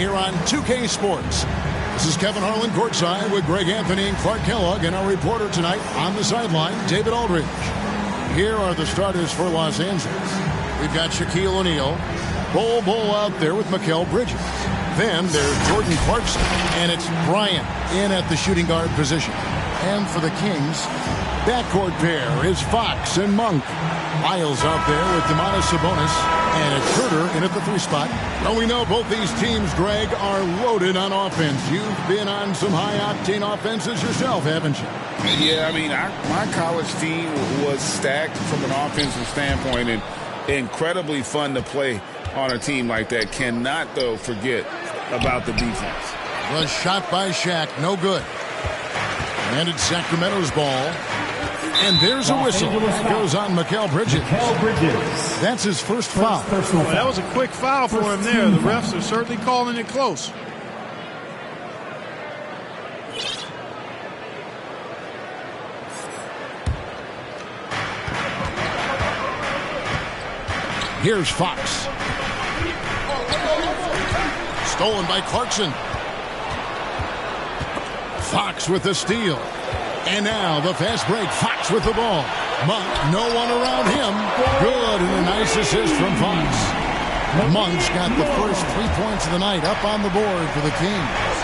here on 2K Sports. This is Kevin Harlan courtside with Greg Anthony and Clark Kellogg, and our reporter tonight on the sideline, David Aldridge. Here are the starters for Los Angeles. We've got Shaquille O'Neal, Bol out there with Mikal Bridges. Then there's Jordan Clarkson, and it's Bryant in at the shooting guard position. And for the Kings, backcourt pair is Fox and Monk. Miles out there with Sabonis, and it's Herter in at the 3 spot. Well, we know both these teams, Greg, are loaded on offense. You've been on some high-octane offenses yourself, haven't you? Yeah, I mean, my college team was stacked from an offensive standpoint, and incredibly fun to play on a team like that. Cannot, though, forget about the defense. Was shot by Shaq, no good. And it's Sacramento's ball. And there's a whistle. Goes on Mikal Bridges. That's his first foul. Well, that was a quick foul for him there. The refs are certainly calling it close. Here's Fox. Stolen by Clarkson. Fox with the steal. And now the fast break. Fox with the ball. Monk, no one around him. Good, and a nice assist from Fox. Monk's got the first 3 points of the night up on the board for the Kings.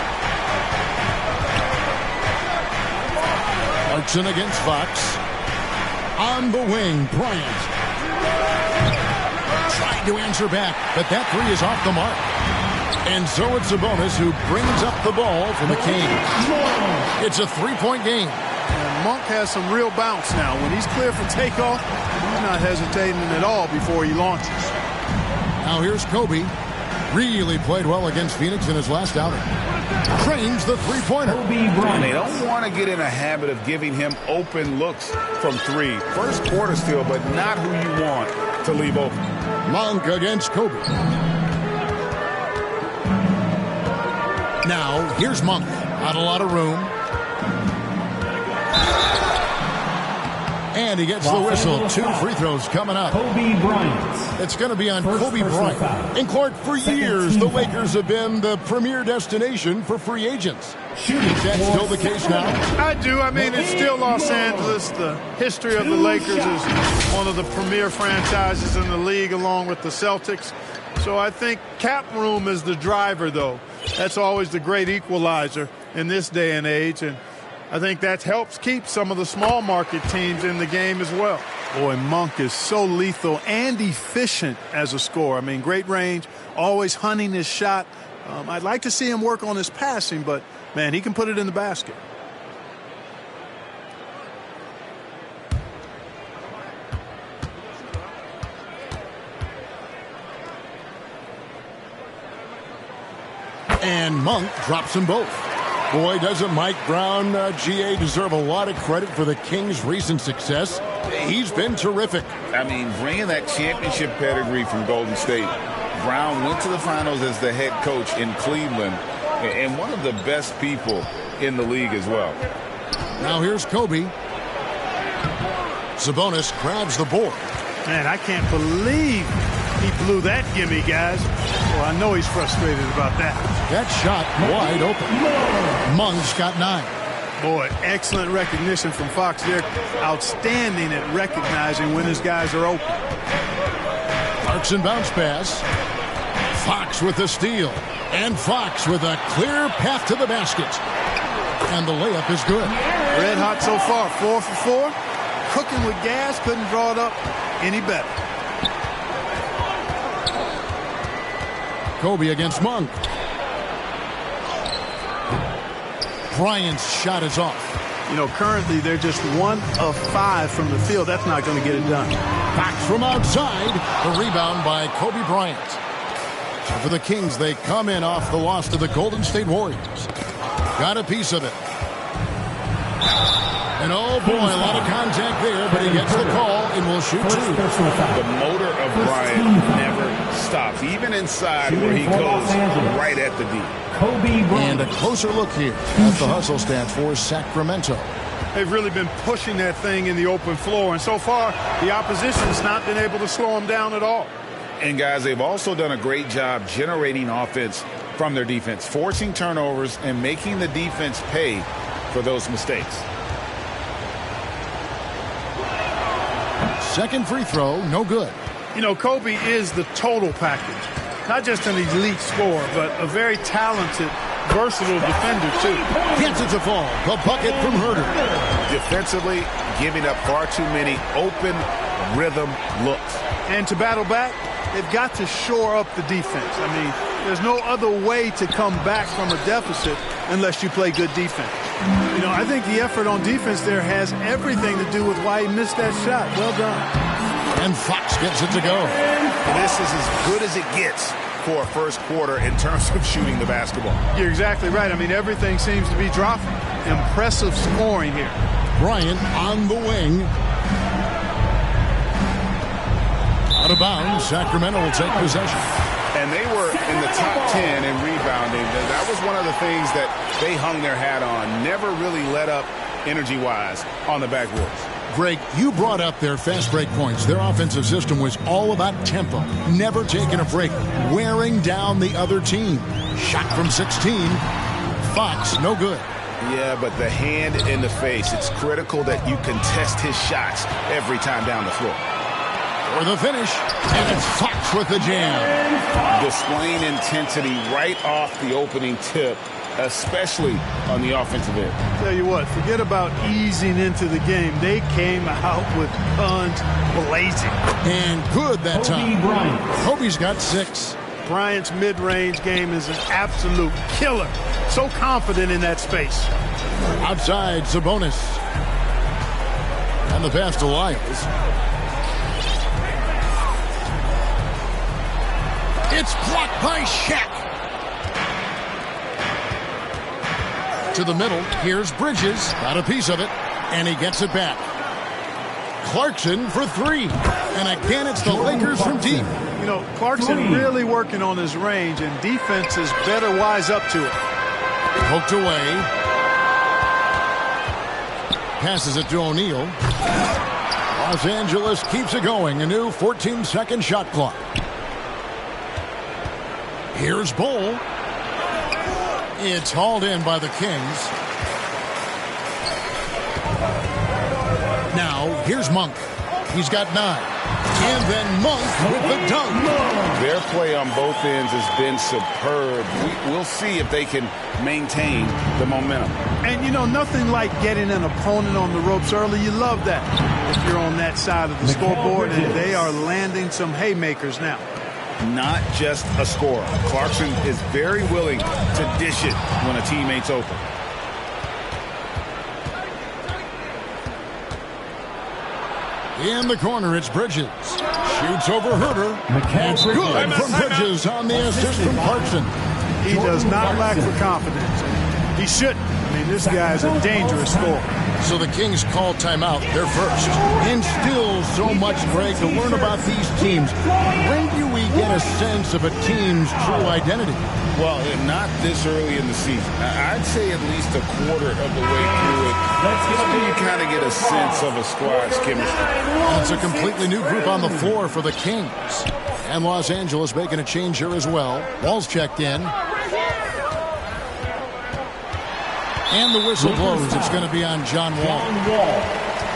Clarkson against Fox. On the wing, Bryant. Tried to answer back, but that 3 is off the mark. And so it's Sabonis who brings up the ball for the Kings. It's a 3-point game. And Monk has some real bounce now. When he's clear for takeoff, he's not hesitating at all before he launches. Now here's Kobe. Really played well against Phoenix in his last outing. Trains the 3-pointer. And they don't want to get in a habit of giving him open looks from 3. First quarter still, but not who you want to leave open. Monk against Kobe. Now, here's Monk. Not a lot of room. And he gets the whistle. 2 free throws coming up. Kobe Bryant. It's going to be on Kobe Bryant. And Clark, for years, the Lakers have been the premier destination for free agents. Is that still the case now? I do. I mean, it's still Los Angeles. The history of the Lakers is one of the premier franchises in the league, along with the Celtics. So I think cap room is the driver, though. That's always the great equalizer in this day and age, and I think that helps keep some of the small market teams in the game as well. Boy, Monk is so lethal and efficient as a scorer. I mean, great range, always hunting his shot. I'd like to see him work on his passing, but, man, he can put it in the basket. And Monk drops them both. Boy, doesn't Mike Brown, GA, deserve a lot of credit for the Kings' recent success. He's been terrific. I mean, bringing that championship pedigree from Golden State. Brown went to the finals as the head coach in Cleveland, and one of the best people in the league as well. Now here's Kobe. Sabonis grabs the board. Man, I can't believe he blew that gimme, guys. Well, I know he's frustrated about that. That shot wide open. Monk's got 9. Boy, excellent recognition from Fox there. Outstanding at recognizing when his guys are open. Clarkson bounce pass. Fox with the steal. And Fox with a clear path to the basket. And the layup is good. Red hot so far. 4 for 4. Cooking with gas. Couldn't draw it up any better. Kobe against Monk. Bryant's shot is off. You know, currently they're just 1 of 5 from the field. That's not going to get it done. Fox from outside. The rebound by Kobe Bryant. So for the Kings, they come in off the loss to the Golden State Warriors. Got a piece of it. And oh boy, a lot of contact there, but he gets the call and will shoot 2. The motor of Bryant never stops, even inside where he goes right at the D. And a closer look here at the hustle stats for Sacramento. They've really been pushing that thing in the open floor, and so far the opposition's not been able to slow them down at all. And guys, they've also done a great job generating offense from their defense, forcing turnovers and making the defense pay for those mistakes. Second free throw, no good. You know, Kobe is the total package. Not just an elite scorer, but a very talented, versatile defender, too. Gets it to fall. The bucket from Herter. Defensively, giving up far too many open rhythm looks. And to battle back, they've got to shore up the defense. I mean, there's no other way to come back from a deficit unless you play good defense. You know, I think the effort on defense there has everything to do with why he missed that shot. Well done. And Fox gets it to go. This is as good as it gets for a first quarter in terms of shooting the basketball. You're exactly right. I mean, everything seems to be dropping. Impressive scoring here. Bryant on the wing. Out of bounds, Sacramento will take possession. And they were in the top 10 in rebounding. That was one of the things that they hung their hat on. Never really let up energy-wise on the backboards. Greg, you brought up their fast break points. Their offensive system was all about tempo, never taking a break, wearing down the other team. Shot from 16. Fox, no good. Yeah, but the hand in the face, it's critical that you contest his shots every time down the floor. For the finish, and it's Fox with the jam. Displaying intensity right off the opening tip, especially on the offensive end. Tell you what, forget about easing into the game. They came out with guns blazing. And good that time. Kobe's got 6. Bryant's mid-range game is an absolute killer. So confident in that space. Outside, Sabonis. And the pass to Lyles. It's blocked by Shaq. To the middle. Here's Bridges. Got a piece of it. And he gets it back. Clarkson for 3. And again, it's the Lakers from deep. You know, Clarkson really working on his range, and defenses better wise up to it. Poked away. Passes it to O'Neal. Los Angeles keeps it going. A new 14-second shot clock. Here's Bull. It's hauled in by the Kings. Now, here's Monk. He's got 9. And then Monk with the dunk. Their play on both ends has been superb. We'll see if they can maintain the momentum. And, you know, nothing like getting an opponent on the ropes early. You love that if you're on that side of the scoreboard, and they are landing some haymakers now. Not just a scorer. Clarkson is very willing to dish it when a teammate's open. In the corner, it's Bridges. Shoots over Herter. It's good from Bridges on the assist from Clarkson. He does not lack for confidence. He shouldn't. I mean, this guy's a dangerous scorer. So the Kings call timeout. They're first. And still so much, Greg, to learn about these teams. When do we get a sense of a team's true identity? Well, not this early in the season. I'd say at least a quarter of the way through it. You kind of get a sense of a squad's chemistry. It's a completely new group on the floor for the Kings. And Los Angeles making a change here as well. Wall's checked in. And the whistle blows. It's going to be on John Wall.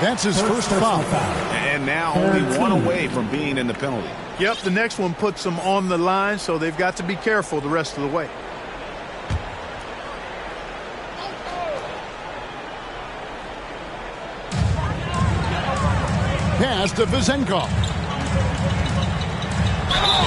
That's his first foul. And now only 1 away from being in the penalty. Yep, the next one puts them on the line, so they've got to be careful the rest of the way. Pass to Vizenko.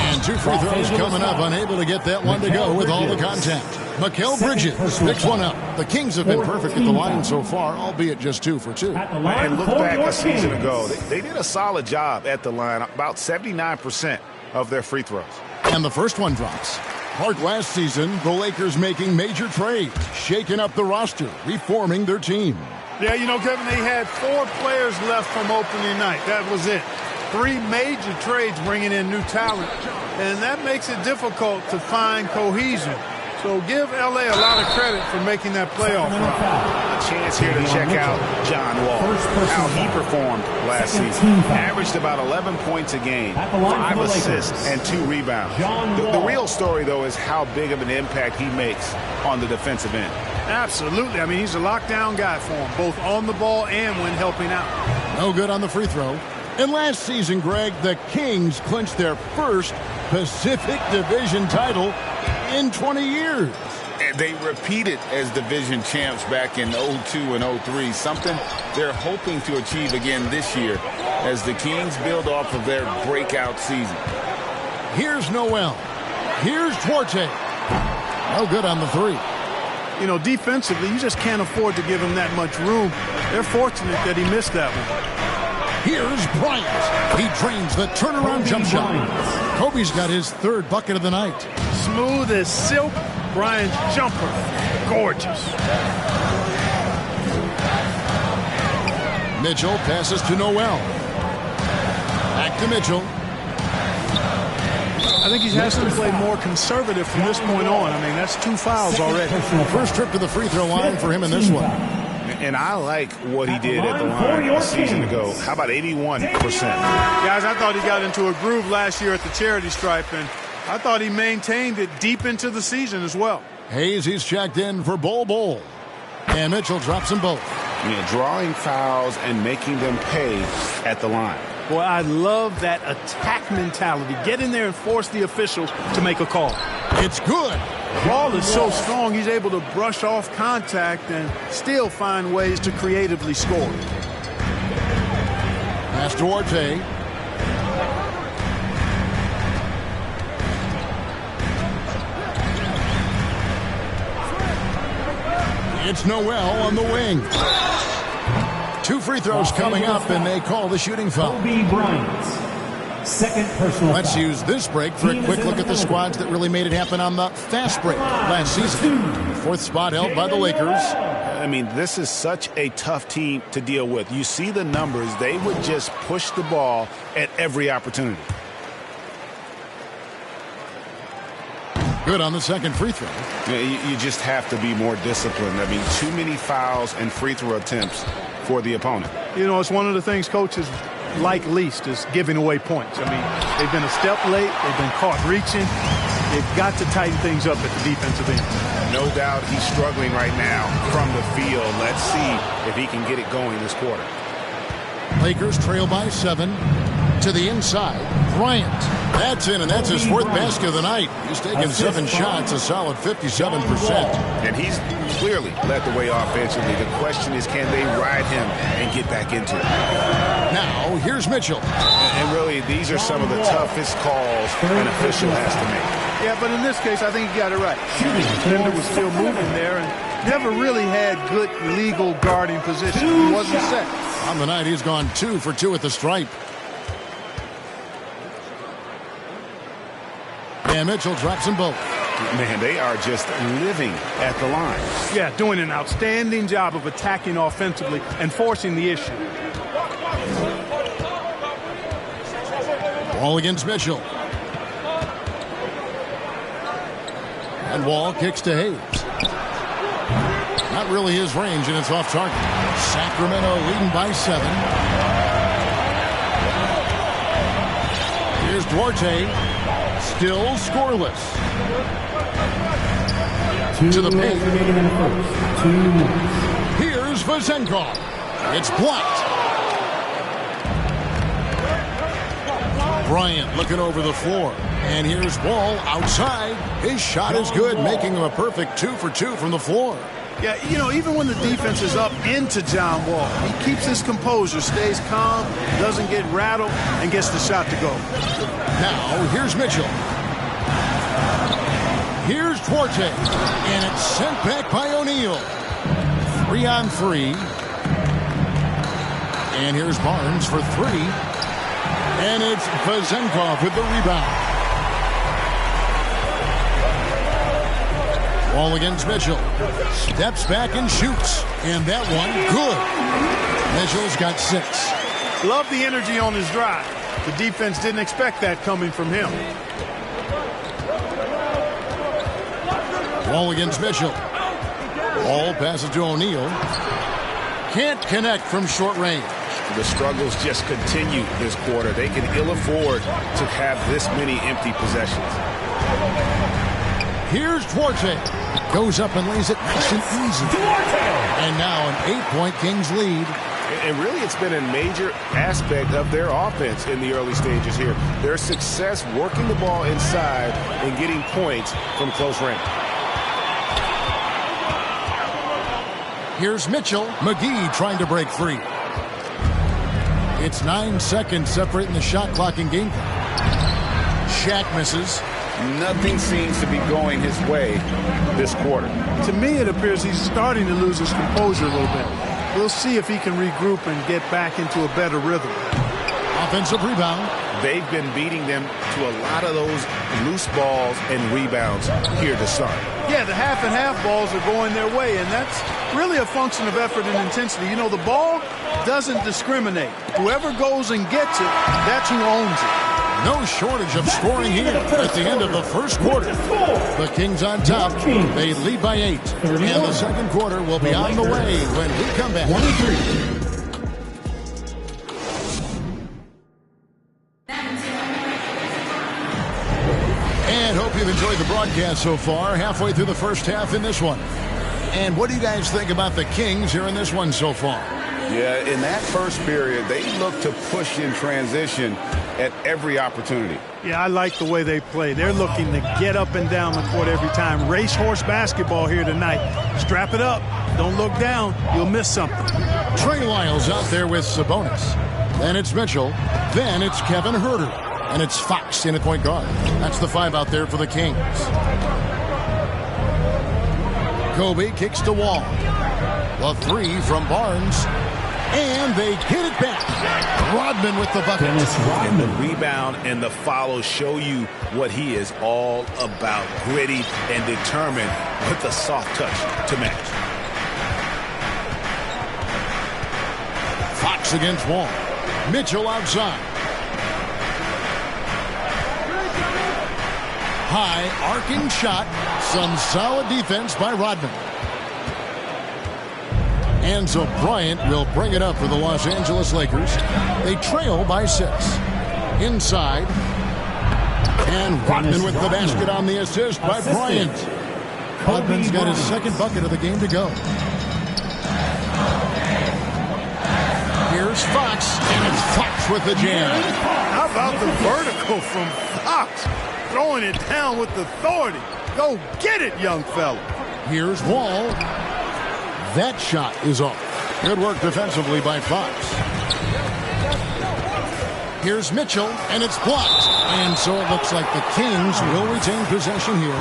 And 2 free throws coming up. Unable to get that one to go with all the contact. Mikal Bridges picks one up. The Kings have been perfect at the line so far, albeit just 2 for 2. And look back a season ago. They did a solid job at the line, about 79% of their free throws. And the first one drops. Hard last season, the Lakers making major trades, shaking up the roster, reforming their team. Yeah, you know, Kevin, they had 4 players left from opening night. That was it. 3 major trades bringing in new talent, and that makes it difficult to find cohesion. So give L.A. a lot of credit for making that playoff run. chance here to check out John Wall. How he performed last season. Averaged about 11 points a game, 5 assists, and 2 rebounds. The real story, though, is how big of an impact he makes on the defensive end. Absolutely. I mean, he's a lockdown guy for him, both on the ball and when helping out. No good on the free throw. And last season, Greg, the Kings clinched their first Pacific Division title in 20 years. And they repeated as division champs back in 02 and 03, something they're hoping to achieve again this year as the Kings build off of their breakout season. Here's Noel. Here's Duarte. No good on the three. You know, defensively, you just can't afford to give him that much room. They're fortunate that he missed that one. Here's Bryant. He drains the turnaround jump shot. Kobe's got his third bucket of the night. Smooth as silk. Bryant's jumper. Gorgeous. Mitchell passes to Noel. Back to Mitchell. I think he has to play more conservative from this point on. I mean, that's 2 fouls already. First trip to the free throw line for him in this one. And I like what he did at the line a season ago. How about 81%? Guys, I thought he got into a groove last year at the charity stripe, and I thought he maintained it deep into the season as well. Hayes, he's checked in for Bol. And Mitchell drops them both. Yeah, drawing fouls and making them pay at the line. Boy, I love that attack mentality. Get in there and force the officials to make a call. It's good. Ball is so strong, he's able to brush off contact and still find ways to creatively score. Pass to Duarte. It's Noel on the wing. 2 free throws coming up, and they call the shooting foul. Kobe Bryant, second personal Let's foul. use this break for a quick look at the squads that really made it happen on the fast break last season. 4th spot held by the Lakers. I mean, this is such a tough team to deal with. You see the numbers. They would just push the ball at every opportunity. Good on the second free throw. You just have to be more disciplined. I mean, too many fouls and free throw attempts for the opponent. You know, it's one of the things coaches like least is giving away points. I mean, they've been a step late. They've been caught reaching. They've got to tighten things up at the defensive end. No doubt he's struggling right now from the field. Let's see if he can get it going this quarter. Lakers trail by 7. To the inside, Bryant. That's in, and that's his 4th basket of the night. He's taken 7 shots, a solid 57%. And he's clearly led the way offensively. The question is, can they ride him and get back into it? Now, here's Mitchell. And really, these are some of the toughest calls an official has to make. Yeah, but in this case, I think he got it right. The defender was still moving there and never really had good legal guarding position. He wasn't set. On the night, he's gone 2 for 2 at the stripe. And Mitchell drops them both. Man, they are just living at the line. Yeah, doing an outstanding job of attacking offensively and forcing the issue. Ball against Mitchell. And Wall kicks to Hayes. Not really his range, and it's off target. Sacramento leading by 7. Here's Duarte. Still scoreless. To the paint. Here's Vazenkov. It's blocked. Bryant looking over the floor. And here's Wall outside. His shot is good, making him a perfect 2 for 2 from the floor. Yeah, you know, even when the defense is up into John Wall, he keeps his composure, stays calm, doesn't get rattled, and gets the shot to go. Now, here's Mitchell. Here's Duarte. And it's sent back by O'Neal. 3 on 3. And here's Barnes for 3. And it's Vazenkov with the rebound. Ball against Mitchell. Steps back and shoots. And that one, good. Mitchell's got 6. Love the energy on his drive. The defense didn't expect that coming from him. Ball against Mitchell. Ball passes to O'Neal. Can't connect from short range. The struggles just continue this quarter. They can ill afford to have this many empty possessions. Here's Duarte. Goes up and lays it nice and easy. And now an 8-point Kings lead. And really, it's been a major aspect of their offense in the early stages here. Their success working the ball inside and getting points from close range. Here's Mitchell. McGee trying to break free. It's 9 seconds separating the shot clock and game clock. Shaq misses. Nothing seems to be going his way this quarter. To me, it appears he's starting to lose his composure a little bit. We'll see if he can regroup and get back into a better rhythm. Offensive rebound. They've been beating them to a lot of those loose balls and rebounds here to start. Yeah, the half and half balls are going their way, and that's really a function of effort and intensity. You know, the ball doesn't discriminate. Whoever goes and gets it, that's who owns it. No shortage of scoring here at the end of the first quarter. The Kings on top. They lead by 8. And the second quarter will be on the way when we come back. And hope you've enjoyed the broadcast so far. Halfway through the first half in this one. And what do you guys think about the Kings here in this one so far? Yeah, in that first period, they look to push in transition at every opportunity. Yeah, I like the way they play. They're looking to get up and down the court every time. Racehorse basketball here tonight. Strap it up. Don't look down. You'll miss something. Trey Lyles out there with Sabonis. Then it's Mitchell. Then it's Kevin Huerter. And it's Fox in at point guard. That's the 5 out there for the Kings. Kobe kicks to Wall. The 3 from Barnes. And they get it back. Rodman with the bucket. And the rebound and the follow show you what he is all about. Gritty and determined with the soft touch to match. Fox against Wall. Mitchell outside. High arcing shot. Some solid defense by Rodman. And so Bryant will bring it up for the Los Angeles Lakers. They trail by 6. Inside. And Rodman with the basket on the assist by Bryant. Rodman's got his second bucket of the game to go. Here's Fox. And it's Fox with the jam. How about the vertical from Fox? Throwing it down with authority. Go get it, young fella. Here's Wall. That shot is off. Good work defensively by Fox. Here's Mitchell, and it's blocked. And so it looks like the Kings will retain possession here.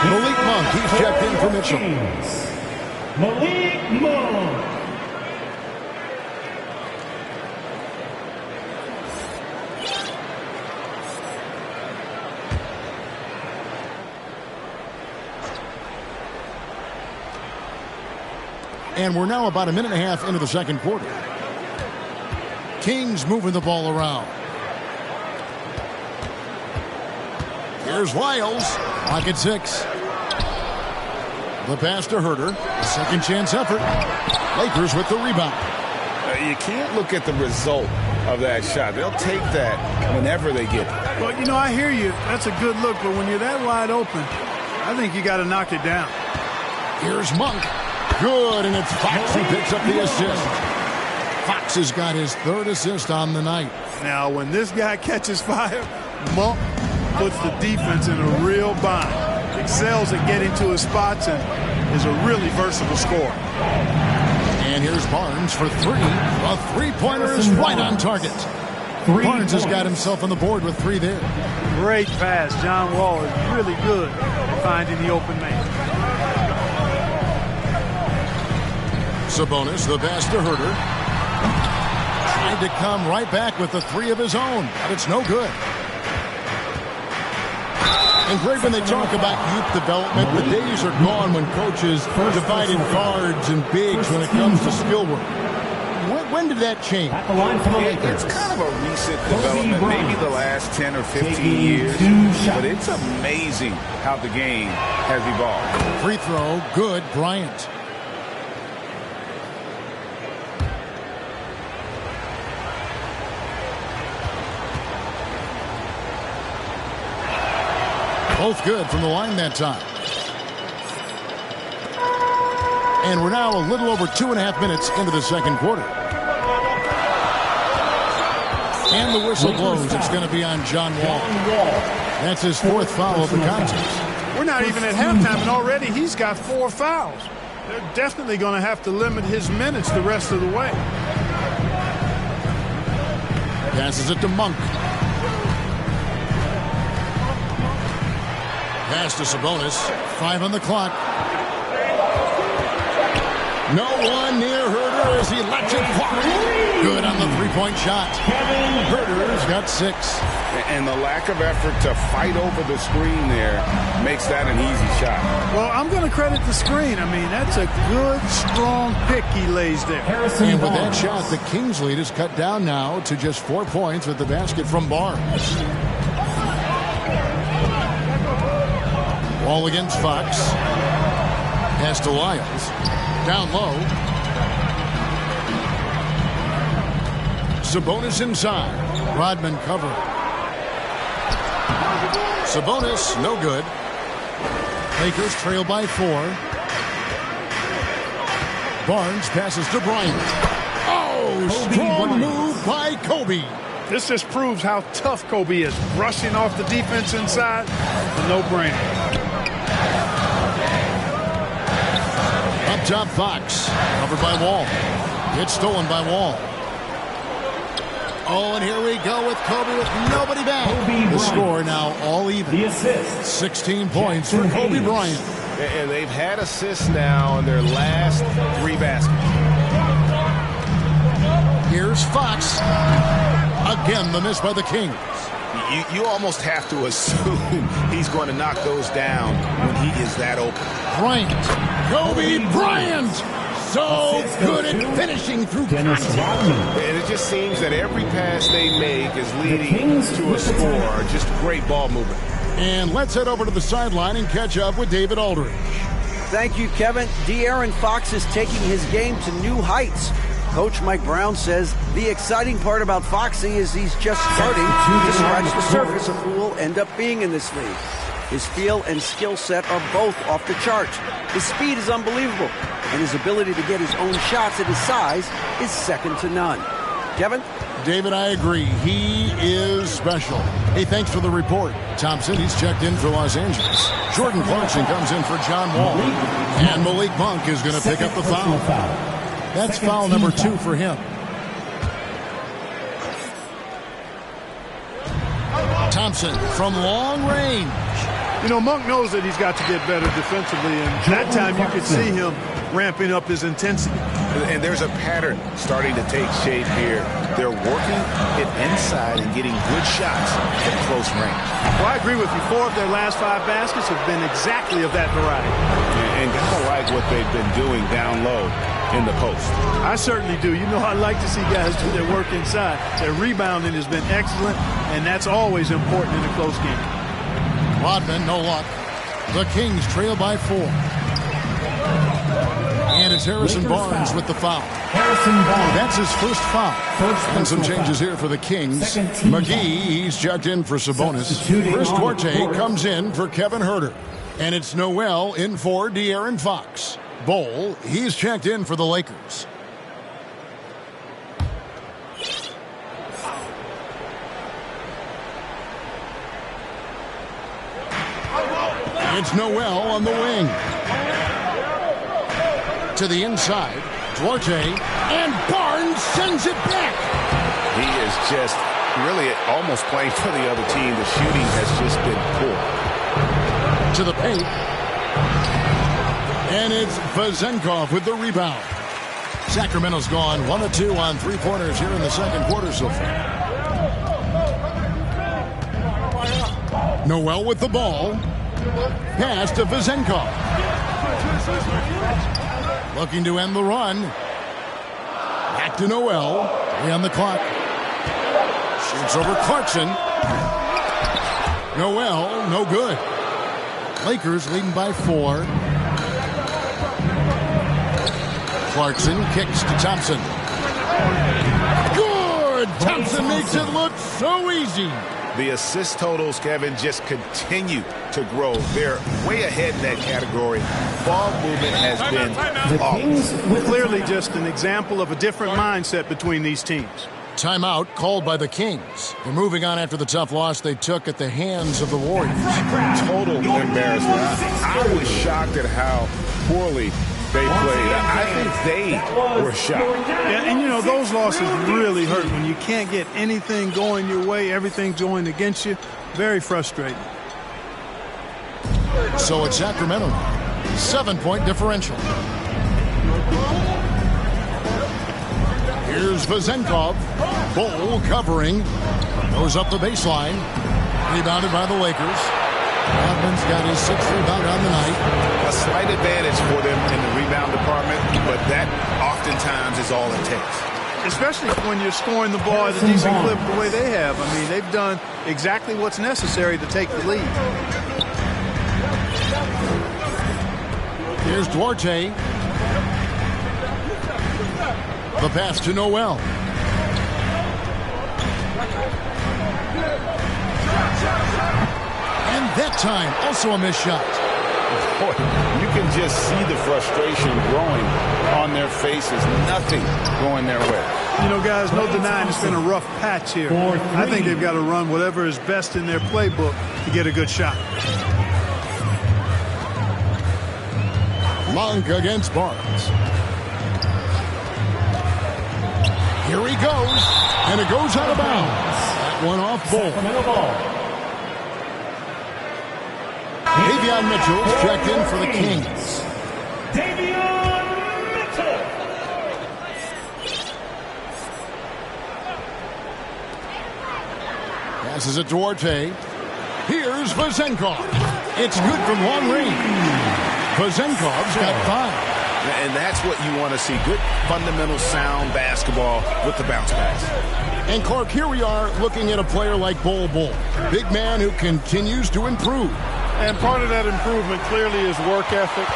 Malik Monk, he's checked in for Mitchell. Malik Monk. And we're now about a minute and a half into the second quarter. Kings moving the ball around. Here's Lyles. Pocket 6. The pass to Huerter. Second chance effort. Lakers with the rebound. You can't look at the result of that shot. They'll take that whenever they get it. Well, you know, I hear you. That's a good look, but when you're that wide open, I think you got to knock it down. Here's Monk. Good, and it's Fox who picks up the assist. Fox has got his 3rd assist on the night. Now, when this guy catches fire, Monk puts the defense in a real bind. Excels at getting to his spots and is a really versatile scorer. And here's Barnes for 3. A three-pointer is right on target. Barnes has got himself on the board with 3 there. Great pass. John Wall is really good at finding the open man. Sabonis, the pass to Huerter. Tried to come right back with the 3 of his own, but it's no good. And Greg, when they talk about youth development, the days are gone when coaches divided guards and bigs when it comes to skill work. when did that change? At the line for the Lakers. It's kind of a recent development, maybe the last 10 or 15 years. But it's amazing how the game has evolved. Free throw, good, Bryant. Both good from the line that time. And we're now a little over 2.5 minutes into the second quarter. And the whistle blows. It's going to be on John Wall. That's his 4th foul of the contest. We're not even at halftime, and already he's got 4 fouls. They're definitely going to have to limit his minutes the rest of the way. Passes it to Monk. Pass to Sabonis. 5 on the clock. No one near Herder as he lets it fly. Good on the three-point shot. Herder's got 6. And the lack of effort to fight over the screen there makes that an easy shot. Well, I'm going to credit the screen. I mean, that's a good, strong pick he lays there. And with that shot, the Kings lead is cut down now to just 4 points with the basket from Barnes. Ball against Fox. Pass to Lyles. Down low. Sabonis inside. Rodman covering. Sabonis, no good. Lakers trail by 4. Barnes passes to Bryant. Oh, strong move by Kobe. This just proves how tough Kobe is. Rushing off the defense inside, a no-brainer. Up top, Fox. Covered by Wall. It's stolen by Wall. Oh, and here we go with Kobe with nobody back. The score now all even. The assist. 16 points for Kobe Bryant. And they've had assists now in their last 3 baskets. Here's Fox. Again, the miss by the Kings. You almost have to assume he's going to knock those down when he is that open. Bryant. Kobe Bryant. So good at finishing through contact. And it just seems that every pass they make is leading to a score. Just great ball movement. And let's head over to the sideline and catch up with David Aldridge. Thank you, Kevin. De'Aaron Fox is taking his game to new heights. Coach Mike Brown says the exciting part about Foxy is he's just starting to scratch the surface of who will end up being in this league. His feel and skill set are both off the charts. His speed is unbelievable, and his ability to get his own shots at his size is second to none. Kevin? David, I agree. He is special. Hey, thanks for the report. Thompson, he's checked in for Los Angeles. Jordan Clarkson comes in for John Wall. And Malik Monk is going to pick up the foul. That's foul number 2 for him. Thompson from long range. You know, Monk knows that he's got to get better defensively, and that time you could see him ramping up his intensity. And there's a pattern starting to take shape here. They're working it inside and getting good shots at close range. Well, I agree with you. 4 of their last 5 baskets have been exactly of that variety. And gotta like what they've been doing down low in the post. I certainly do. You know, I like to see guys do their work inside. Their rebounding has been excellent, and that's always important in a close game. Rodman, no luck. The Kings trail by 4. And it's Harrison Barnes with the foul. Harrison Barnes. That's his first foul. And some changes here for the Kings. McGee, he's checked in for Sabonis. Chris Duarte comes in for Kevin Herder. And it's Noel in for De'Aaron Fox. Bowl, he's checked in for the Lakers. It's Noel on the wing. To the inside. Duarte. And Barnes sends it back. He is just really almost playing for the other team. The shooting has just been poor. To the paint. And it's Vezenkov with the rebound. Sacramento's gone 1 of 2 on 3-pointers here in the second quarter so far. Noel with the ball. Pass to Vezenkov. Looking to end the run. Back to Noel. 3 on the clock. Shoots over Clarkson. Noel, no good. Lakers leading by 4. Clarkson kicks to Thompson. Good! Thompson makes it look so easy. The assist totals, Kevin, just continue to grow. They're way ahead in that category. Ball movement has been flawless. Clearly just an example of a different mindset between these teams. Timeout called by the Kings. They're moving on after the tough loss they took at the hands of the Warriors. Total embarrassment. I was shocked at how poorly they played. I think they were shocked. Yeah, and, those losses really hurt when you can't get anything going your way, everything's going against you. Very frustrating. So it's Sacramento now. 7-point differential. Here's Vezenkov. Bull covering. Goes up the baseline. Rebounded by the Lakers. Rodman's got his 6th rebound on the night. A slight advantage for them in the rebound department, but that oftentimes is all it takes. Especially when you're scoring the ball at a decent clip the way they have. I mean, they've done exactly what's necessary to take the lead. Here's Duarte. The pass to Noel. And that time, also a missed shot. Boy, you can just see the frustration growing on their faces. Nothing going their way. Guys, no denying it's been a rough patch here. I think they've got to run whatever is best in their playbook to get a good shot. Monk against Barnes. Here he goes, and it goes out of bounds. That one off Bull. Davion Mitchell's checked in for the Kings. Davion Mitchell. Passes it to Duarte. Here's Vezenkov. It's good from long range. Vezenkov's got 5. And that's what you want to see. Good, fundamental, sound basketball with the bounce pass. And, Clark, here we are looking at a player like Bull. Big man who continues to improve. And part of that improvement clearly is work ethic,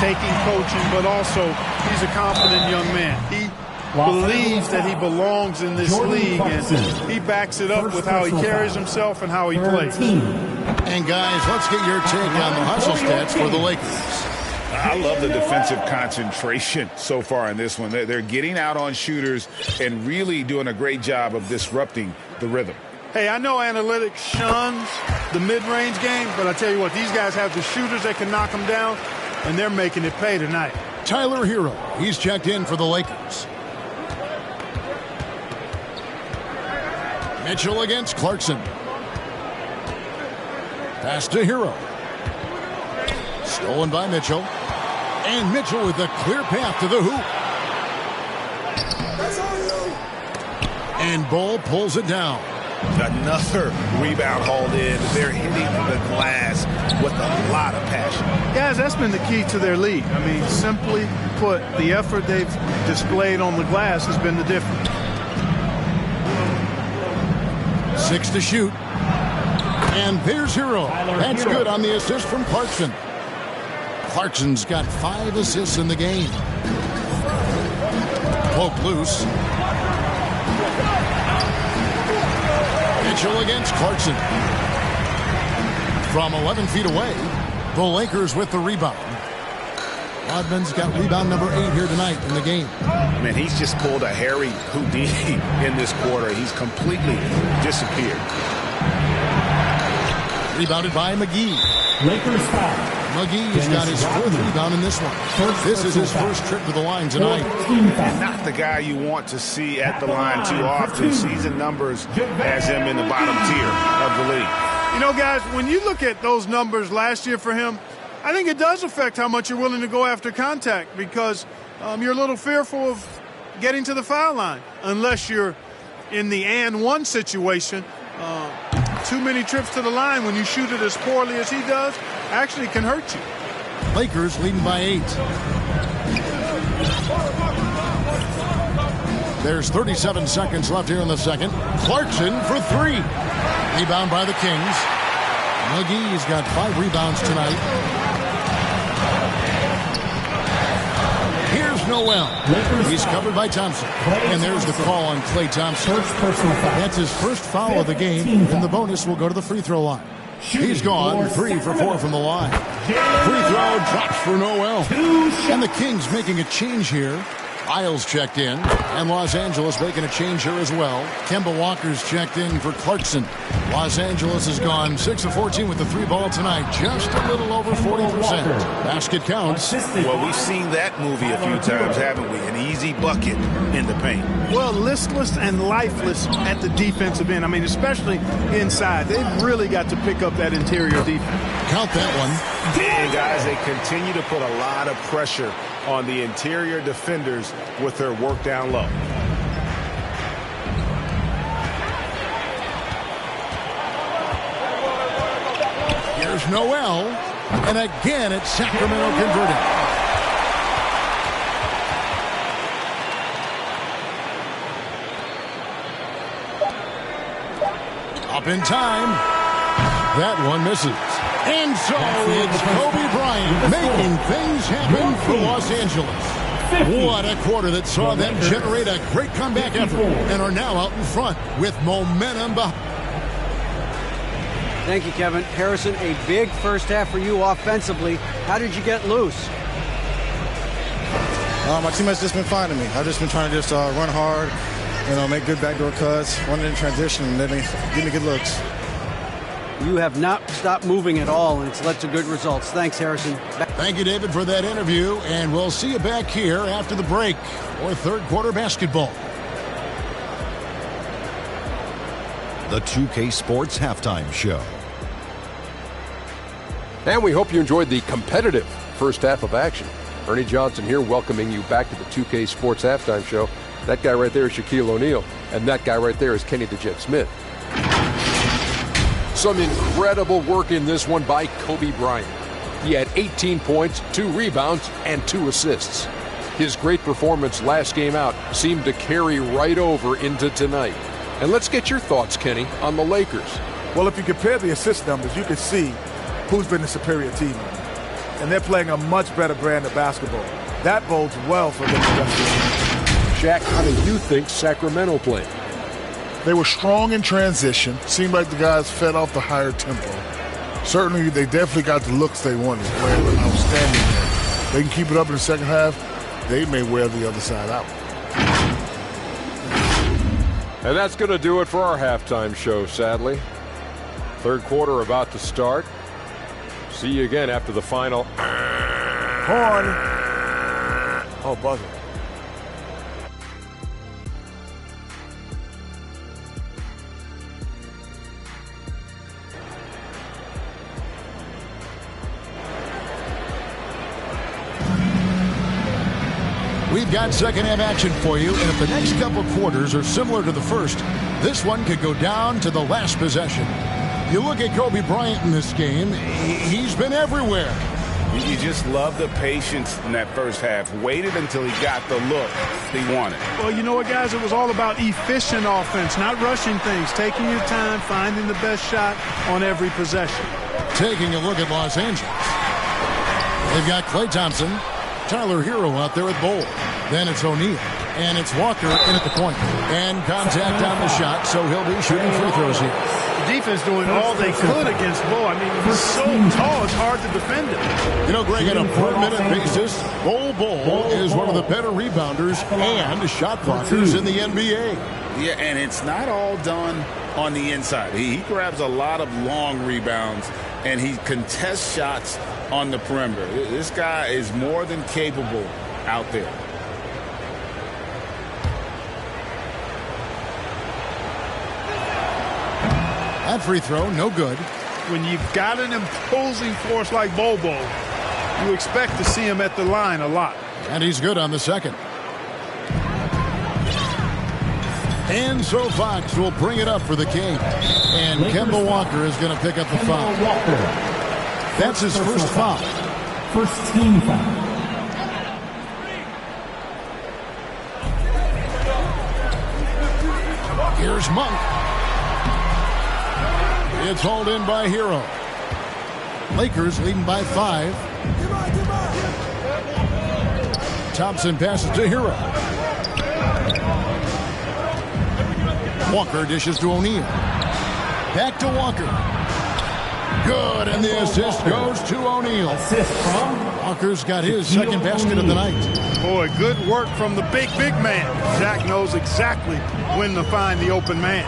taking coaching, but also he's a confident young man. He believes that he belongs in this league, and he backs it up with how he carries himself and how he plays. And, guys, let's get your take on the hustle stats for the Lakers. I love the defensive concentration so far in this one. They're getting out on shooters and really doing a great job of disrupting the rhythm. Hey, I know analytics shuns the mid-range game, but I tell you what, these guys have the shooters that can knock them down, and they're making it pay tonight. Tyler Hero, he's checked in for the Lakers. Mitchell against Clarkson. Pass to Hero. Stolen by Mitchell. And Mitchell with a clear path to the hoop. And Bull pulls it down. Another rebound hauled in. They're hitting the glass with a lot of passion. Guys, that's been the key to their lead. I mean, simply put, the effort they've displayed on the glass has been the difference. 6 to shoot. And there's Hero. That's good on the assist from Clarkson. Clarkson's got 5 assists in the game. Poke loose. Mitchell against Clarkson. From 11 feet away, the Lakers with the rebound. Rodman's got rebound number 8 here tonight in the game. Man, he's just pulled a Harry Houdini in this quarter. He's completely disappeared. Rebounded by McGee. Lakers foul. McGee's got his 4th rebound in this one. This is his first trip to the line tonight. Not the guy you want to see at the line too often. Season numbers has him in the bottom tier of the league. You know, guys, when you look at those numbers last year for him, I think it does affect how much you're willing to go after contact, because you're a little fearful of getting to the foul line unless you're in the and one situation. Too many trips to the line when you shoot it as poorly as he does actually can hurt you. Lakers leading by 8. There's 37 seconds left here in the second. Clarkson for three. Rebound by the Kings. McGee's got 5 rebounds tonight. Here's Noel. He's covered by Thompson. And there's the call on Klay Thompson. That's his first foul of the game, and the bonus will go to the free throw line. He's gone 3 for 4 from the line. Free throw drops for Noel. And the Kings making a change here. Isles checked in, and Los Angeles making a change here as well. Kemba Walker's checked in for Clarkson. Los Angeles has gone 6 of 14 with the 3 ball tonight, just a little over 40%. Basket counts. Well, we've seen that movie a few times, haven't we? An easy bucket in the paint. Well, listless and lifeless at the defensive end. I mean, especially inside. They've really got to pick up that interior defense. Count that one. And guys, they continue to put a lot of pressure on the interior defenders with their work down low. Here's Noel, and again it's Sacramento converting. Up in time. That one misses. And so it's Kobe Bryant making things happen for Los Angeles. What a quarter that saw them generate a great comeback effort and are now out in front with momentum behind. Thank you, Kevin. Harrison, a big first half for you offensively. How did you get loose? My teammates just been finding me. I've just been trying to just run hard, make good backdoor cuts, run in transition, and then give me good looks. You have not stopped moving at all, and it's led to good results. Thanks, Harrison. Thank you, David, for that interview, and we'll see you back here after the break for third quarter basketball. The 2K Sports Halftime Show. And we hope you enjoyed the competitive first half of action. Ernie Johnson here welcoming you back to the 2K Sports Halftime Show. That guy right there is Shaquille O'Neal, and that guy right there is Kenny the Jet Smith. Some incredible work in this one by Kobe Bryant. He had 18 points, 2 rebounds, and 2 assists. His great performance last game out seemed to carry right over into tonight. And let's get your thoughts, Kenny, on the Lakers. Well, if you compare the assist numbers, you can see who's been the superior team. And they're playing a much better brand of basketball. That bodes well for them the rest of the season. Shaq, how do you think Sacramento played? They were strong in transition. Seemed like the guys fed off the higher tempo. Certainly, they definitely got the looks they wanted. Playing outstanding. They can keep it up in the second half. They may wear the other side out. And that's going to do it for our halftime show, sadly. Third quarter about to start. See you again after the final. Horn. Oh, buzzer. We've got second half action for you, and if the next couple quarters are similar to the first, this one could go down to the last possession. You look at Kobe Bryant in this game, he's been everywhere. You just love the patience in that first half. Waited until he got the look he wanted. Well, you know what, guys? It was all about efficient offense, not rushing things, taking your time, finding the best shot on every possession. Taking a look at Los Angeles. They've got Klay Thompson, Tyler Hero out there at Bowl. Then it's O'Neal. And it's Walker in at the point. And contact on the shot, so he'll be shooting free throws here. The defense doing all they could against Bull. I mean, he's so tall, it's hard to defend him. You know, Greg, on a per-minute basis, Bull is one of the better rebounders and shot blockers in the NBA. Yeah, and it's not all done on the inside. He grabs a lot of long rebounds, and he contests shots on the perimeter. This guy is more than capable out there. That free throw, no good. When you've got an imposing force like Bobo, you expect to see him at the line a lot. And he's good on the second. And so Fox will bring it up for the Kings. And Kemba Walker is going to pick up the foul. That's his first foul. First team foul. Here's Monk. It's hauled in by Hero. Lakers leading by 5. Thompson passes to Hero. Walker dishes to O'Neal. Back to Walker. Good, and the assist goes to O'Neal. Walker's got his second basket of the night. Boy, good work from the big man. Zach knows exactly when to find the open man.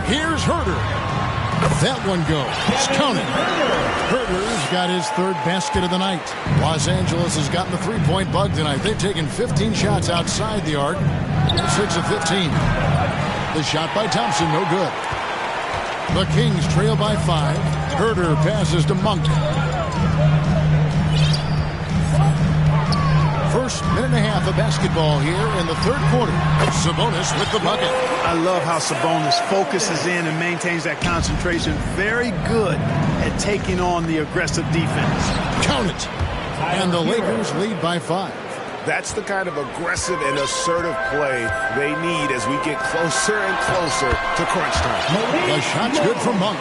Here's Herter. That one goes. Count it. Herter's got his third basket of the night. Los Angeles has gotten the three-point bug tonight. They've taken 15 shots outside the arc. 6 of 15. The shot by Thompson, no good. The Kings trail by 5. Herter passes to Monk. First minute and a half of basketball here in the third quarter. Sabonis with the bucket. I love how Sabonis focuses in and maintains that concentration. Very good at taking on the aggressive defense. Count it. And the Lakers lead by 5. That's the kind of aggressive and assertive play they need as we get closer and closer to crunch time. The shot's good from Monk.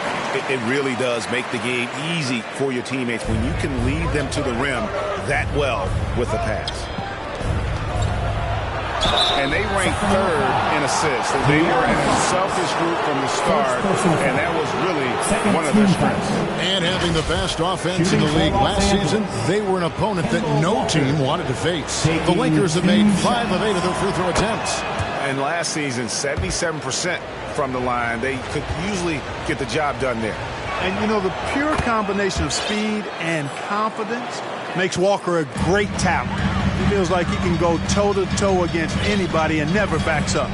It really does make the game easy for your teammates when you can lead them to the rim that well with the pass. And they rank third in assists. They were an unselfish group from the start, and that was really one of their strengths. And having the best offense in the league last season, they were an opponent that no team wanted to face. The Lakers have made 5 of 8 of their free throw attempts. And last season, 77% from the line. They could usually get the job done there. And, you know, the pure combination of speed and confidence makes Walker a great talent. He feels like he can go toe-to-toe against anybody and never backs up.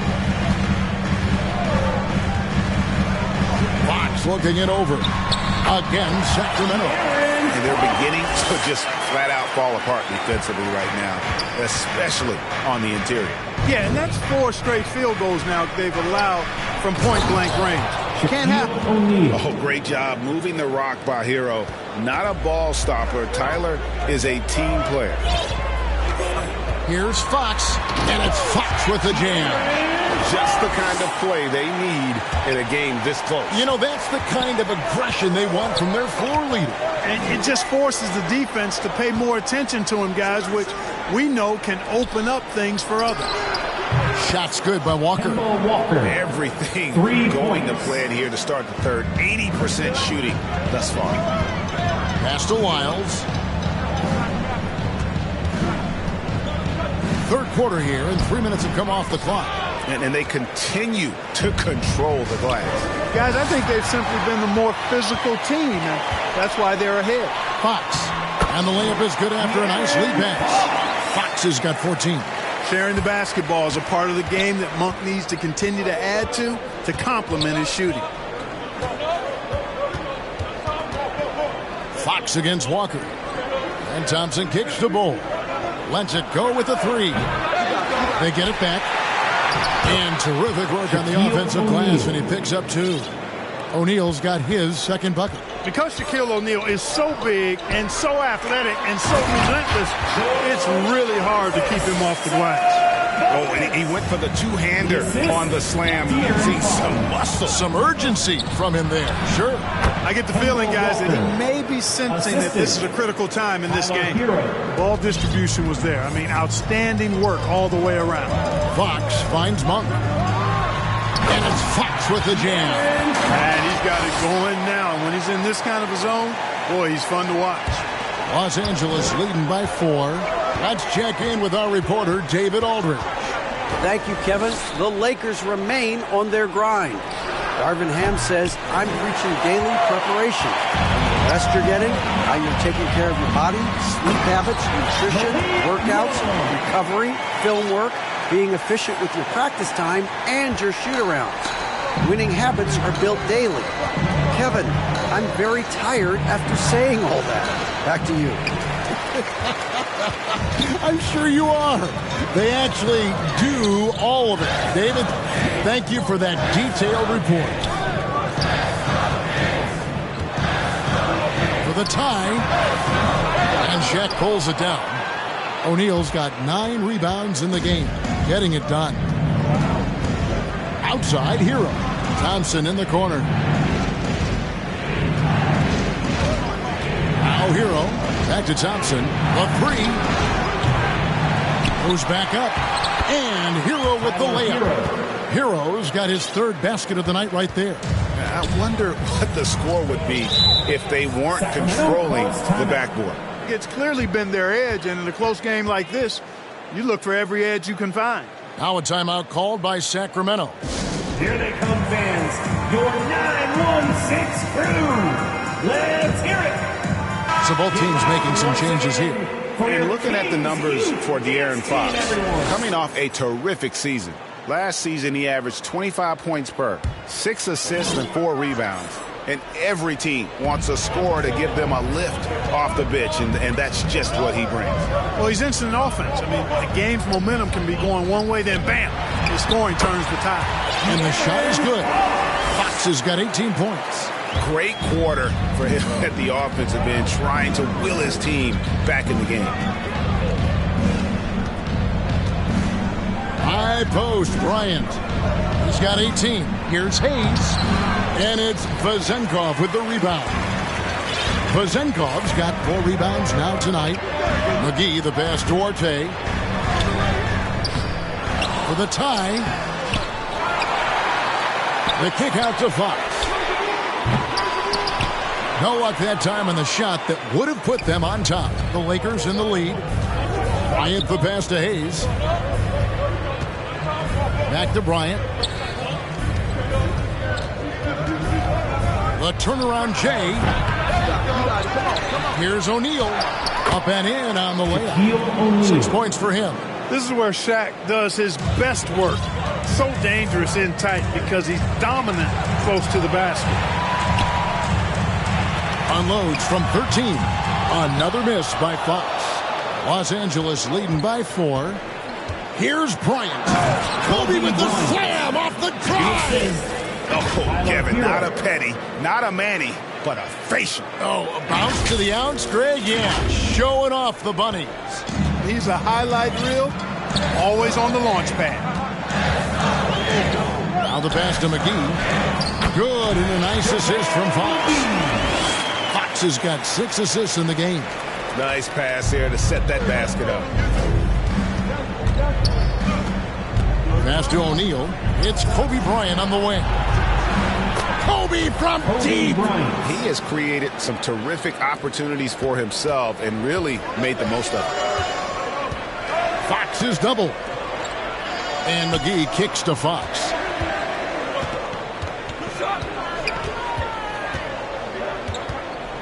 Fox looking it over. Again, Sacramento. And they're beginning to just flat-out fall apart defensively right now, especially on the interior. Yeah, and that's 4 straight field goals now they've allowed from point-blank range. Can't happen. Oh, great job moving the rock by Hero. Not a ball stopper. Tyler is a team player. Here's Fox, and it's Fox with the jam. Just the kind of play they need in a game this close. You know, that's the kind of aggression they want from their floor leader. And it just forces the defense to pay more attention to him, guys, which we know can open up things for others. Shot's good by Walker. Everything going to plan here to start the third. 80% shooting thus far. Pass to Wiles. Third quarter here, and 3 minutes have come off the clock. And they continue to control the glass. Guys, I think they've simply been the more physical team, and that's why they're ahead. Fox. And the layup is good after a nice lead pass. Fox has got 14. Sharing the basketball is a part of the game that Monk needs to continue to add to complement his shooting. Fox against Walker. And Thompson kicks the ball. Lets it go with the 3. They get it back. And terrific work on the offensive glass, and he picks up 2. O'Neal's got his second bucket. Because Shaquille O'Neal is so big and so athletic and so relentless, it's really hard to keep him off the glass. Oh, and he went for the two-hander on the slam. You can see some muscle, some urgency from him there. Sure. I get the feeling, guys, that he may be sensing that this is a critical time in this game. Ball distribution was there. I mean, outstanding work all the way around. Fox finds Monk. And it's Fox with the jam. And he's got it going now. And when he's in this kind of a zone, boy, he's fun to watch. Los Angeles leading by 4. Let's check in with our reporter, David Aldridge. Thank you, Kevin. The Lakers remain on their grind. Darwin Ham says, I'm preaching daily preparation. The rest you're getting, how you're taking care of your body, sleep habits, nutrition, workouts, recovery, film work, being efficient with your practice time, and your shoot-arounds. Winning habits are built daily. Kevin, I'm very tired after saying all that. Back to you. I'm sure you are. They actually do all of it. David, thank you for that detailed report. For the tie, and Shaq pulls it down. O'Neal's got 9 rebounds in the game. getting it done. Outside, Hero. Thompson in the corner. Now Hero. Back to Thompson. The three. Goes back up. And Hero with the layup. Hero's got his third basket of the night right there. I wonder what the score would be if they weren't controlling the backboard. It's clearly been their edge, and in a close game like this, you look for every edge you can find. Now a timeout called by Sacramento. Here they come, fans. Your 916 crew. Let's hear it. So both teams making some changes here. And looking at the numbers for De'Aaron Fox, coming off a terrific season. Last season, he averaged 25 points per, 6 assists and 4 rebounds. And every team wants a scorer to give them a lift off the bench, and that's just what he brings. Well, he's instant offense. I mean, the game's momentum can be going one way, then bam, his scoring turns the tide. And the shot is good. Fox has got 18 points. Great quarter for him at the offensive end, trying to will his team back in the game. High post, Bryant. He's got 18. Here's Hayes. And it's Vezenkov with the rebound. Vezenkov's got 4 rebounds now tonight. McGee, the pass to Orte. For the tie. The kick out to Fox. No luck that time on the shot that would have put them on top. The Lakers in the lead. Bryant the pass to Hayes. Back to Bryant. The turnaround Jay. Here's O'Neal. Up and in on the layup. 6 points for him. This is where Shaq does his best work. So dangerous in tight because he's dominant close to the basket. Unloads from 13. Another miss by Fox. Los Angeles leading by 4. Here's Bryant. Kobe with the slam off the drive. Oh, Kevin, not a petty, not a Manny, but a facial. Oh, a bounce to the ounce, Greg? Yeah, showing off the bunnies. He's a highlight reel, always on the launch pad. Now the pass to McGee. Good, and a nice assist from Fox. Fox has got 6 assists in the game. Nice pass here to set that basket up. Pass to O'Neal. It's Kobe Bryant on the wing. Kobe from deep. He has created some terrific opportunities for himself and really made the most of it. Fox is double. And McGee kicks to Fox.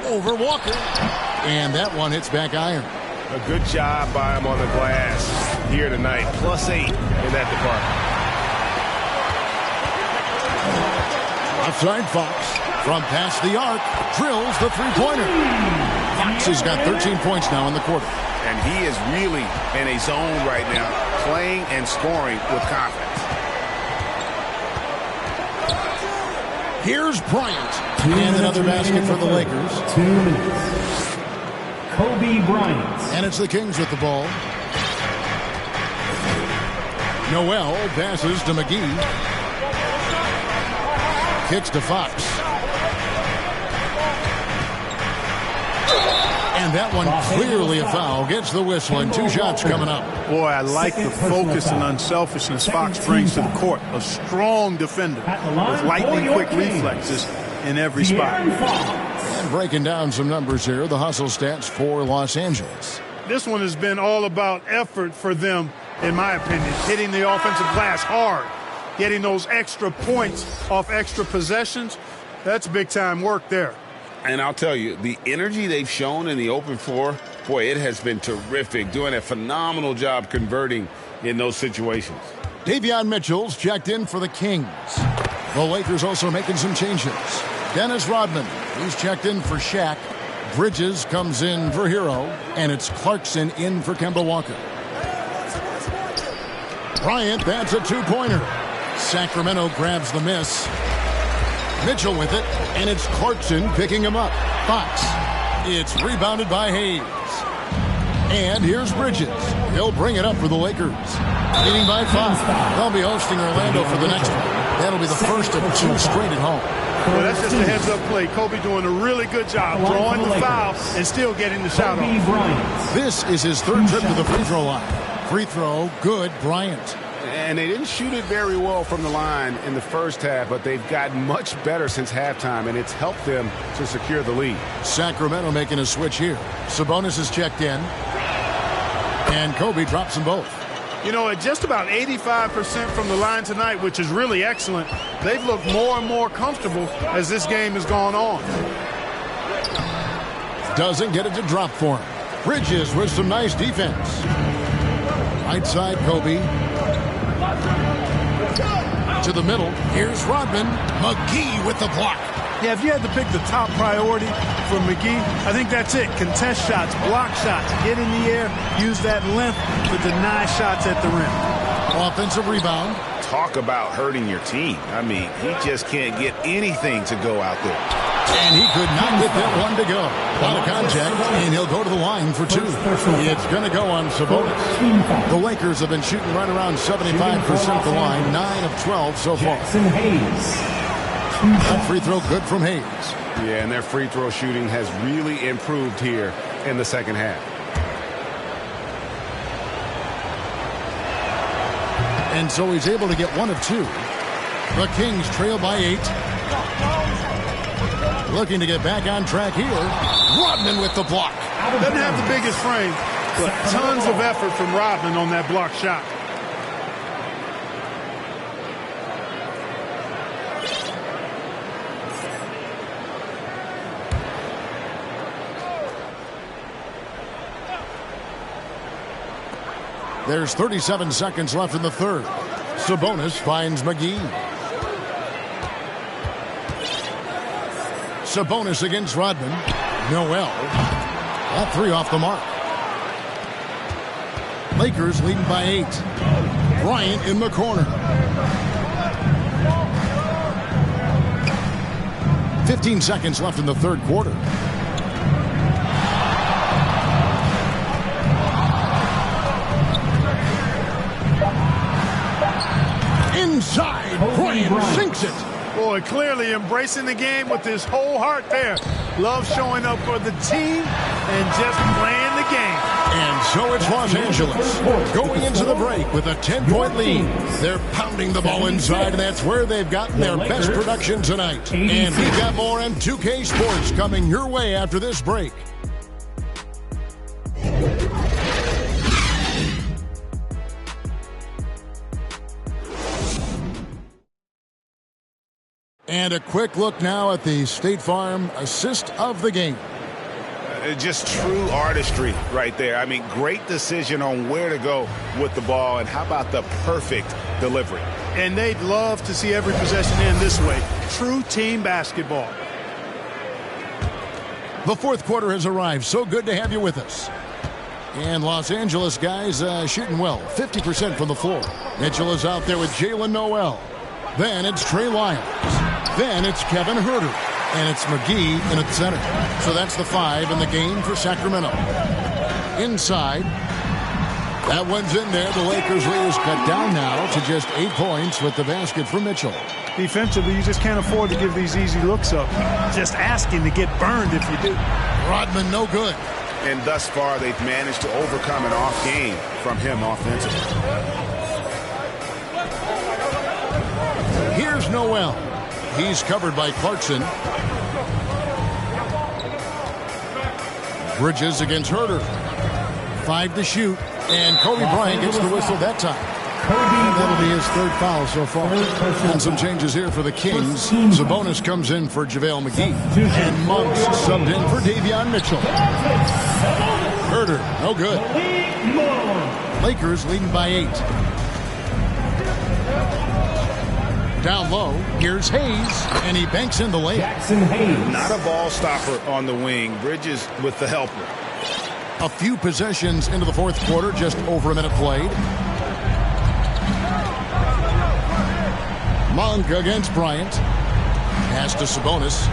Over Walker. And that one hits back iron. A good job by him on the glass here tonight. +8 in that department. Outside Fox. From past the arc. Drills the three-pointer. Fox has got 13 points now in the quarter. And he is really in a zone right now, playing and scoring with confidence. Here's Bryant. And another basket for the Lakers. 2 minutes. Kobe Bryant. And it's the Kings with the ball. Noel passes to McGee. Kicks to Fox. And that one clearly a foul. Gets the whistle and 2 shots coming up. Boy, I like the focus and unselfishness Fox brings to the court. A strong defender with lightning-quick reflexes in every spot. And breaking down some numbers here, the hustle stats for Los Angeles. This one has been all about effort for them, in my opinion. Hitting the offensive glass hard. Getting those extra points off extra possessions. That's big-time work there. And I'll tell you, the energy they've shown in the open floor, boy, it has been terrific. Doing a phenomenal job converting in those situations. Davion Mitchell's checked in for the Kings. The Lakers also making some changes. Dennis Rodman, he's checked in for Shaq. Bridges comes in for Hero. And it's Clarkson in for Kemba Walker. Bryant, that's a 2-pointer. Sacramento grabs the miss. Mitchell with it, and it's Clarkson picking him up. Fox. It's rebounded by Hayes. And here's Bridges. He'll bring it up for the Lakers. Leading by 5. They'll be hosting Orlando for the next one. That'll be the first of 2 straight at home. Well, that's just a heads-up play. Kobe doing a really good job drawing the foul and still getting the shot off. This is his 3rd trip to the free throw line. Free throw, good, Bryant. And they didn't shoot it very well from the line in the first half, but they've gotten much better since halftime, and it's helped them to secure the lead. Sacramento making a switch here. Sabonis is checked in. And Kobe drops them both. You know, at just about 85% from the line tonight, which is really excellent, they've looked more and more comfortable as this game has gone on. Doesn't get it to drop for him. Bridges with some nice defense. Right side, Kobe. To the middle. Here's Rodman. McGee with the block. Yeah, if you had to pick the top priority for McGee, I think that's it. Contest shots, block shots, get in the air, use that length to deny shots at the rim. Offensive rebound. Talk about hurting your team. I mean, he just can't get anything to go out there. And he could not get that one to go. A lot of contact, and he'll go to the line for 2. It's going to go on Sabonis. The Lakers have been shooting right around 75% of the line, 9 of 12 so far. That free throw good from Hayes. Yeah, and their free throw shooting has really improved here in the second half. And so he's able to get 1 of 2. The Kings trail by 8. Looking to get back on track here. Rodman with the block. Doesn't have the biggest frame, but tons of effort from Rodman on that block shot. There's 37 seconds left in the 3rd. Sabonis finds McGee. Sabonis against Rodman. Noel. All 3 off the mark. Lakers leading by 8. Bryant in the corner. 15 seconds left in the 3rd quarter. Inside, Bryant sinks it. Boy, clearly embracing the game with his whole heart there. Love showing up for the team and just playing the game. And so it's Los Angeles going into the break with a 10-point lead. They're pounding the ball inside, and that's where they've gotten their best production tonight. And we've got more on 2K Sports coming your way after this break. And a quick look now at the State Farm assist of the game. Just true artistry right there. I mean, great decision on where to go with the ball, and how about the perfect delivery? And they'd love to see every possession end this way. True team basketball. The 4th quarter has arrived. So good to have you with us. And Los Angeles guys shooting well. 50% from the floor. Mitchell is out there with Jalen Noel. Then it's Trey Lyles. Then it's Kevin Huerter. And it's McGee in at center. So that's the 5 in the game for Sacramento. Inside. That one's in there. The Lakers lead is cut down now to just 8 points with the basket for Mitchell. Defensively, you just can't afford to give these easy looks up. Just asking to get burned if you do. Rodman no good. And thus far, they've managed to overcome an off game from him offensively. Here's Noel. He's covered by Clarkson. Bridges against Huerter. 5 to shoot. And Kobe Bryant gets the whistle that time. That'll be his 3rd foul so far. And some changes here for the Kings. Sabonis comes in for JaVale McGee. And Monks subbed in for Davion Mitchell. Huerter, no good. Lakers leading by 8. Down low, here's Hayes, and he banks in the layup. Not a ball stopper on the wing. Bridges with the helper. A few possessions into the 4th quarter, just over a minute played. Monk against Bryant. Pass to Sabonis.